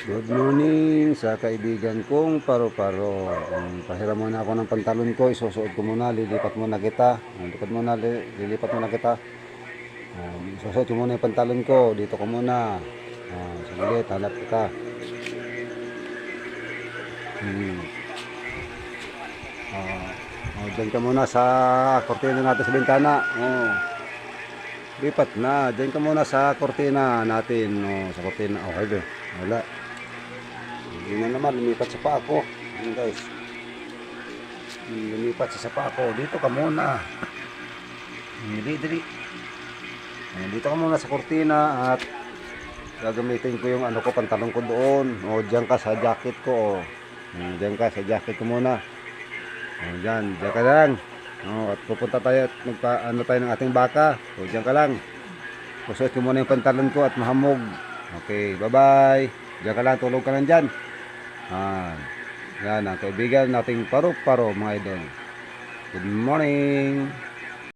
Good morning sa kaibigan kong paro-paro. Pahiram muna ako ng pantalon ko, isusuot ko muna, lilipat muna kita. Lilipat muna kita. Isusuot ko muna yung pantalon ko, dito ko muna. Saglit, hanap kita. Diyan ka muna sa kortina natin sa bintana. Lipat na, diyan ka muna sa kortina natin. Sa kortina, okay doon. Wala. Hindi na naman, lumipat sa pa ako. Ayan guys. Lumipat sa pa ako. Dito ka muna. Dili. Dito ka muna sa kortina at gagamitin ko yung ano ko, pantalon ko doon. Diyan ka sa jacket ko. Diyan ka sa jacket ko muna. Diyan ka lang. At pupunta tayo at ano tayo ng ating baka. Diyan ka lang. Pusuot ko muna yung pantalon ko at mahamog. Okay, bye-bye. Diyan ka lang, tulog ka lang dyan. Yan ang kaibigan nating paro-paro mga idol. Good morning.